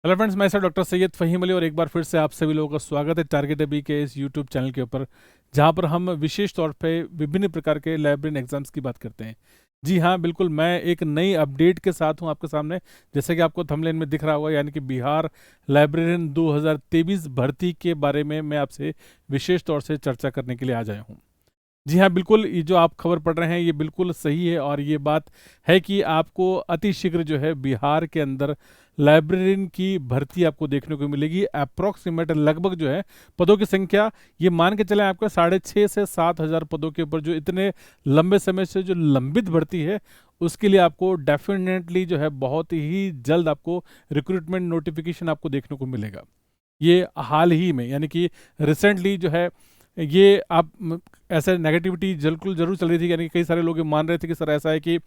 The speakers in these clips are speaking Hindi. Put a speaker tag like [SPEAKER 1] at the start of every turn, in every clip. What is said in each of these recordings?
[SPEAKER 1] हेलो फ्रेंड्स, मैं सर डॉक्टर सैयद फ़हीम अली और एक बार फिर से आप सभी लोगों का स्वागत है टारगेट अभी के इस यूट्यूब चैनल के ऊपर, जहां पर हम विशेष तौर पे विभिन्न प्रकार के लाइब्रेरी एग्जाम्स की बात करते हैं। जी हाँ, बिल्कुल, मैं एक नई अपडेट के साथ हूं आपके सामने। जैसे कि आपको थंबनेल में दिख रहा होगा, यानी कि बिहार लाइब्रेरियन 2023 भर्ती के बारे में मैं आपसे विशेष तौर से चर्चा करने के लिए आ जाया हूँ। जी हाँ, बिल्कुल, ये जो आप खबर पढ़ रहे हैं ये बिल्कुल सही है और ये बात है कि आपको अतिशीघ्र जो है बिहार के अंदर लाइब्रेरियन की भर्ती आपको देखने को मिलेगी। अप्रॉक्सीमेट लगभग जो है पदों की संख्या, ये मान के चलें आपका 6,500 से 7,000 पदों के ऊपर, जो इतने लंबे समय से जो लंबित भर्ती है उसके लिए आपको डेफिनेटली जो है बहुत ही जल्द आपको रिक्रूटमेंट नोटिफिकेशन आपको देखने को मिलेगा। ये हाल ही में, यानी कि रिसेंटली जो है, ये आप ऐसे नेगेटिविटी बिल्कुल जरूर चल रही थी, यानी कि कई सारे लोग ये मान रहे थे कि सर ऐसा है कि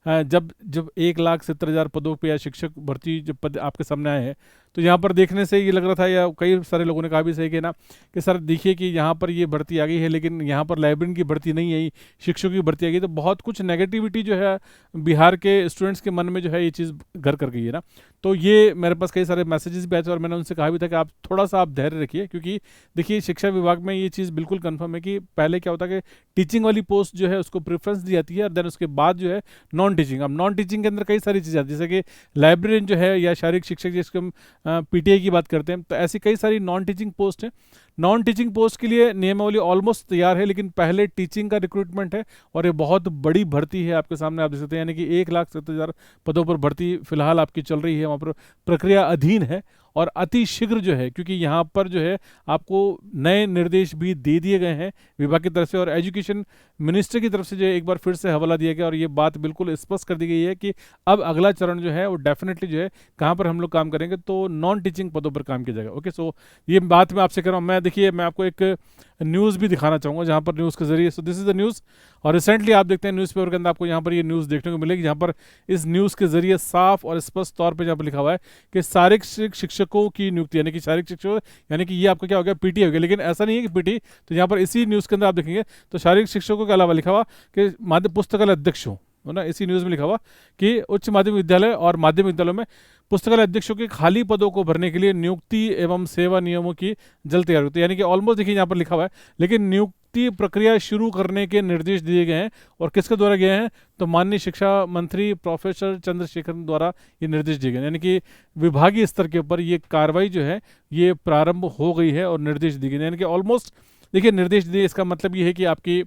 [SPEAKER 1] जब जब 1,70,000 पदों पे या शिक्षक भर्ती जब पद आपके सामने आए हैं, तो यहाँ पर देखने से ये लग रहा था, या कई सारे लोगों ने कहा भी सही कि ना, कि सर देखिए कि यहाँ पर ये भर्ती आ गई है लेकिन यहाँ पर लाइब्रेरियन की भर्ती नहीं आई, शिक्षकों की भर्ती आ गई। तो बहुत कुछ नेगेटिविटी जो है बिहार के स्टूडेंट्स के मन में जो है ये चीज़ घर कर गई है ना। तो ये मेरे पास कई सारे मैसेजेस भी आए थे और मैंने उनसे कहा भी था कि आप थोड़ा सा आप धैर्य रखिए, क्योंकि देखिए शिक्षा विभाग में ये चीज़ बिल्कुल कंफर्म है कि पहले क्या होता है कि टीचिंग वाली पोस्ट जो है उसको प्रेफरेंस दी जाती है और देन उसके बाद जो है नॉन टीचिंग। अब नॉन टीचिंग के अंदर कई सारी चीज़ें आती है, जैसे कि लाइब्रेरियन जो है या शारीरिक शिक्षक, जिसको हम पीटीआई की बात करते हैं, तो ऐसी कई सारी नॉन टीचिंग पोस्ट हैं। नॉन टीचिंग पोस्ट के लिए नियमावली ऑलमोस्ट तैयार है, लेकिन पहले टीचिंग का रिक्रूटमेंट है और ये बहुत बड़ी भर्ती है आपके सामने, आप देख सकते हैं। यानी कि 1,70,000 पदों पर भर्ती फिलहाल आपकी चल रही है, वहाँ पर प्रक्रिया अधीन है और अति शीघ्र जो है, क्योंकि यहाँ पर जो है आपको नए निर्देश भी दे दिए गए हैं विभाग की तरफ से और एजुकेशन मिनिस्टर की तरफ से जो है एक बार फिर से हवाला दिया गया और ये बात बिल्कुल स्पष्ट कर दी गई है कि अब अगला चरण जो है वो डेफिनेटली जो है कहाँ पर हम लोग काम करेंगे, तो नॉन टीचिंग पदों पर काम किया जाएगा। ओके, सो ये बात मैं आपसे कर रहा हूँ। मैं देखिए, मैं आपको एक न्यूज़ भी दिखाना चाहूँगा जहाँ पर न्यूज़ के जरिए, so this is the news. और रिसेंटली आप देखते हैं न्यूज़पेपर के अंदर आपको यहाँ पर ये न्यूज़ देखने को मिलेगी, जहाँ पर इस न्यूज़ के जरिए साफ और स्पष्ट तौर पर जहाँ पर लिखा हुआ है कि शारीरिक शिक्षकों की नियुक्ति, यानी कि शारीरिक शिक्षक, यानी कि ये आपका क्या हो गया, पीटी हो गया। लेकिन ऐसा नहीं है कि पीटी, तो यहाँ पर इसी न्यूज़ के अंदर आप देखेंगे तो शारीरिक शिक्षकों के अलावा लिखा हुआ कि माध्यमिक पुस्तकालय अध्यक्ष हो ना, इसी न्यूज़ में लिखा हुआ कि उच्च माध्यमिक विद्यालय और माध्यमिक विद्यालयों में पुस्तकालय अध्यक्षों के खाली पदों को भरने के लिए नियुक्ति एवं सेवा नियमों की जल्द तैयारी होती है। यानी कि ऑलमोस्ट देखिए यहाँ पर लिखा हुआ है, लेकिन नियुक्ति प्रक्रिया शुरू करने के निर्देश दिए गए हैं और किसके द्वारा गए हैं, तो माननीय शिक्षा मंत्री प्रोफेसर चंद्रशेखर द्वारा ये निर्देश दिए गए। यानी कि विभागीय स्तर के ऊपर ये कार्रवाई जो है ये प्रारंभ हो गई है और निर्देश दिए गए, यानी कि ऑलमोस्ट देखिए निर्देश दिए, इसका मतलब ये है कि आपकी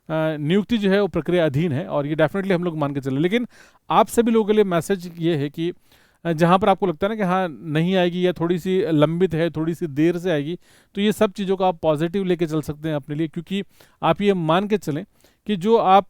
[SPEAKER 1] नियुक्ति जो है वो प्रक्रिया अधीन है और ये डेफिनेटली हम लोग मान के चले। लेकिन आप सभी लोगों के लिए मैसेज ये है कि जहाँ पर आपको लगता है ना कि हाँ नहीं आएगी या थोड़ी सी लंबित है, थोड़ी सी देर से आएगी, तो ये सब चीज़ों का आप पॉजिटिव लेके चल सकते हैं अपने लिए, क्योंकि आप ये मान के चलें कि जो आप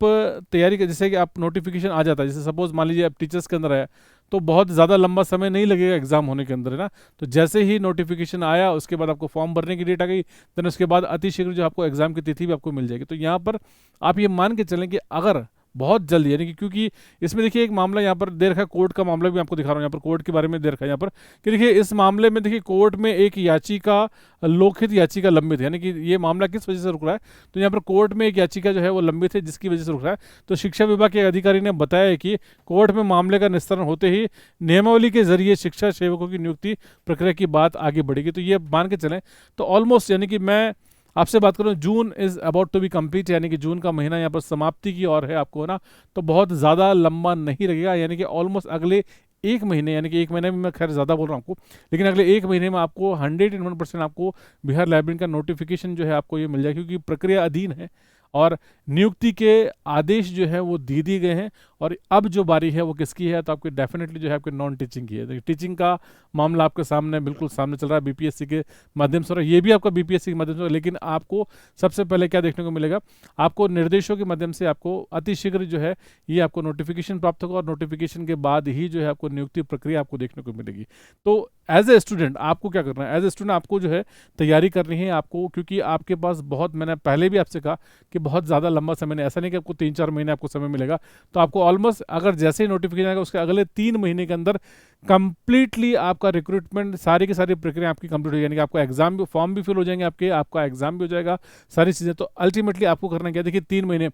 [SPEAKER 1] तैयारी कर, जैसे कि आप नोटिफिकेशन आ जाता है, जैसे सपोज मान लीजिए आप टीचर्स के अंदर आया, तो बहुत ज़्यादा लंबा समय नहीं लगेगा एग्जाम होने के अंदर, है ना। तो जैसे ही नोटिफिकेशन आया उसके बाद आपको फॉर्म भरने की डेट आ गई, देन उसके बाद अतिशीघ्र जो आपको एग्जाम की तिथि भी आपको मिल जाएगी। तो यहाँ पर आप ये मान के चलें कि अगर बहुत जल्दी, यानी कि क्योंकि इसमें देखिए एक मामला यहाँ पर दे रखा है, कोर्ट का मामला भी आपको दिखा रहा हूँ, यहाँ पर कोर्ट के बारे में दे रखा है यहाँ पर कि देखिए इस मामले में देखिए कोर्ट में एक याचिका, लोकहित याचिका लंबित है। यानी कि ये मामला किस वजह से रुक रहा है, तो यहाँ पर कोर्ट में एक याचिका जो है वो लंबित है, जिसकी वजह से रुक रहा है। तो शिक्षा विभाग के अधिकारी ने बताया कि कोर्ट में मामले का निस्तारण होते ही नियमावली के जरिए शिक्षा सेवकों की नियुक्ति प्रक्रिया की बात आगे बढ़ेगी। तो ये मान के चलें तो ऑलमोस्ट, यानी कि मैं आपसे बात करूं, June is about to be complete, यानी कि जून का महीना यहाँ पर समाप्ति की ओर है आपको ना, तो बहुत ज़्यादा लंबा नहीं लगेगा। यानी कि ऑलमोस्ट अगले एक महीने, यानी कि एक महीने में मैं खैर ज़्यादा बोल रहा हूँ आपको, लेकिन अगले एक महीने में आपको 101% आपको बिहार लाइब्रेरियन का नोटिफिकेशन जो है आपको ये मिल जाएगा, क्योंकि प्रक्रिया अधीन है और नियुक्ति के आदेश जो है वो दे दिए गए हैं। और अब जो बारी है वो किसकी है, तो आपकी डेफिनेटली जो है आपके नॉन टीचिंग की है। देखिए टीचिंग का मामला आपके सामने बिल्कुल सामने चल रहा है, बीपीएससी के माध्यम से हो रहा है, ये भी आपका बीपीएससी के माध्यम से हो रहा है। लेकिन आपको सबसे पहले क्या देखने को मिलेगा, आपको निर्देशों के माध्यम से आपको अतिशीघ्र जो है ये आपको नोटिफिकेशन प्राप्त होगा और नोटिफिकेशन के बाद ही जो है आपको नियुक्ति प्रक्रिया आपको देखने को मिलेगी। तो एज ए स्टूडेंट आपको क्या करना है, एज ए स्टूडेंट आपको जो है तैयारी करनी है आपको, क्योंकि आपके पास बहुत, मैंने पहले भी आपसे कहा कि बहुत ज़्यादा लंबा समय नहीं, ऐसा नहीं कि आपको 3-4 महीने आपको समय मिलेगा। तो आपको ऑलमोस्ट, अगर जैसे ही नोटिफिकेशन आएगा उसके अगले 3 महीने के अंदर कंप्लीटली आपका रिक्रूटमेंट, सारी की सारी प्रक्रिया आपकी कंप्लीट हो, यानी कि आपका एग्जाम भी, फॉर्म भी फिल हो जाएंगे आपके, आपका एग्जाम भी हो जाएगा, सारी चीज़ें। तो अल्टीमेटली आपको करना क्या, देखिए 3 महीने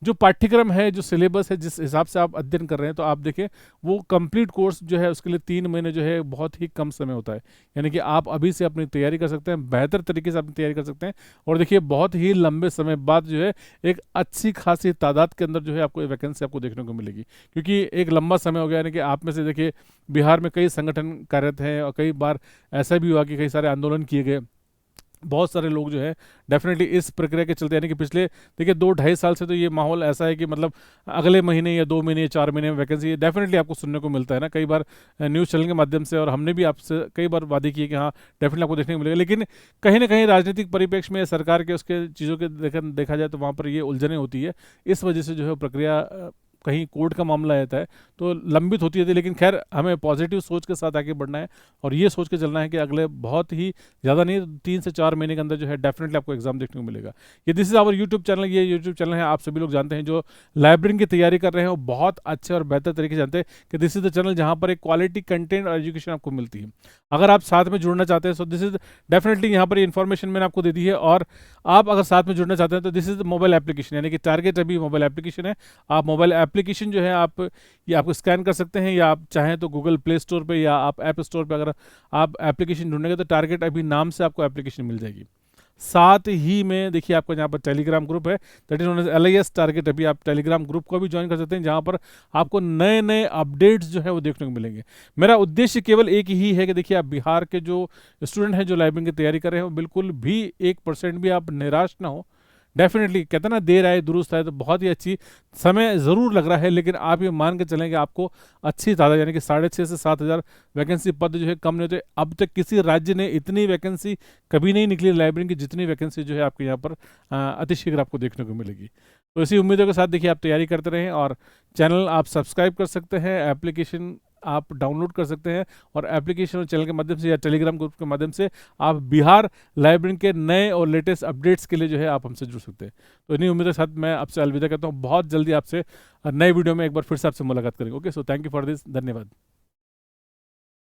[SPEAKER 1] जो पाठ्यक्रम है, जो सिलेबस है, जिस हिसाब से आप अध्ययन कर रहे हैं, तो आप देखें वो कंप्लीट कोर्स जो है उसके लिए 3 महीने जो है बहुत ही कम समय होता है। यानी कि आप अभी से अपनी तैयारी कर सकते हैं, बेहतर तरीके से अपनी तैयारी कर सकते हैं, और देखिए बहुत ही लंबे समय बाद जो है एक अच्छी खासी तादाद के अंदर जो है आपको वैकेंसी आपको देखने को मिलेगी। क्योंकि एक लंबा समय हो गया, यानी कि आप में से देखिए बिहार में कई संगठन कार्यरत हैं, और कई बार ऐसा भी हुआ कि कई सारे आंदोलन किए गए। बहुत सारे लोग जो है डेफिनेटली इस प्रक्रिया के चलते, यानी कि पिछले देखिए 2-2.5 साल से तो ये माहौल ऐसा है कि मतलब अगले महीने या 2 महीने या 4 महीने में वैकेंसी डेफिनेटली आपको सुनने को मिलता है ना, कई बार न्यूज़ चैनल के माध्यम से, और हमने भी आपसे कई बार वादे किए कि हाँ डेफिनेटली आपको देखने को मिलेगा। लेकिन कहीं ना कहीं राजनीतिक परिप्रेक्ष्य में सरकार के उसके चीज़ों के देखा जाए तो वहाँ पर ये उलझने होती है। इस वजह से जो है प्रक्रिया कहीं कोर्ट का मामला रहता है तो लंबित होती है। लेकिन खैर हमें पॉजिटिव सोच के साथ आगे बढ़ना है, और ये सोच के चलना है कि अगले बहुत ही ज़्यादा नहीं 3 से 4 महीने के अंदर जो है डेफिनेटली आपको एग्जाम देखने को मिलेगा। ये this is our YouTube channel, ये यूट्यूब चैनल है, आप सभी लोग जानते हैं जो लाइब्रेरी की तैयारी कर रहे हैं वो बहुत अच्छे और बेहतर तरीके से जानते हैं कि दिस इज द चैनल जहाँ पर एक क्वालिटी कंटेंट और एजुकेशन आपको मिलती है। अगर आप साथ में जुड़ना चाहते हैं सो दिस इज डेफिनेटली, यहाँ पर इन्फॉर्मेशन मैंने आपको दे दी है। और आप अगर साथ में जुड़ना चाहते हैं तो दिस इज मोबाइल एप्लीकेशन, यानी कि टारगेट अभी मोबाइल एप्लीकेशन है। आप मोबाइल एप्लीकेशन जो है आप ये आपको स्कैन कर सकते हैं, या आप चाहें तो गूगल प्ले स्टोर पे या आप ऐप स्टोर पे अगर आप एप्लीकेशन ढूंढेंगे तो टारगेट अभी नाम से आपको एप्लीकेशन मिल जाएगी। साथ ही में देखिए आपका यहाँ पर टेलीग्राम ग्रुप है, that is known as LIS target. अभी आप टेलीग्राम ग्रुप को भी ज्वाइन कर सकते हैं, जहाँ पर आपको नए नए अपडेट्स जो है वो देखने को मिलेंगे। मेरा उद्देश्य केवल एक ही है कि देखिए आप बिहार के जो स्टूडेंट हैं जो लाइब्रेरी की तैयारी कर रहे हैं, बिल्कुल भी 1% भी आप निराश ना हो। डेफिनेटली कहते हैं ना, देर आए दुरुस्त आए, तो बहुत ही अच्छी समय ज़रूर लग रहा है, लेकिन आप ये मान के चलें कि आपको अच्छी तादाद यानी कि 6,500 से 7,000 वैकेंसी पद जो है कम नहीं होते। अब तक किसी राज्य ने इतनी वैकेंसी कभी नहीं निकली लाइब्रेरी की जितनी वैकेंसी जो है आपके यहाँ पर अतिशीघ्र आपको देखने को मिलेगी। तो इसी उम्मीदों के साथ देखिए आप तैयारी करते रहें, और चैनल आप सब्सक्राइब कर सकते हैं, एप्लीकेशन आप डाउनलोड कर सकते हैं, और एप्लीकेशन और चैनल के माध्यम से या टेलीग्राम ग्रुप के माध्यम से आप बिहार लाइब्रेरी के नए और लेटेस्ट अपडेट्स के लिए जो है आप हमसे जुड़ सकते हैं। तो इन्हीं उम्मीदों के साथ मैं आपसे अलविदा करता हूँ। बहुत जल्दी आपसे नए वीडियो में एक बार फिर से आपसे मुलाकात करेंगे। Okay, so thank you for this, धन्यवाद।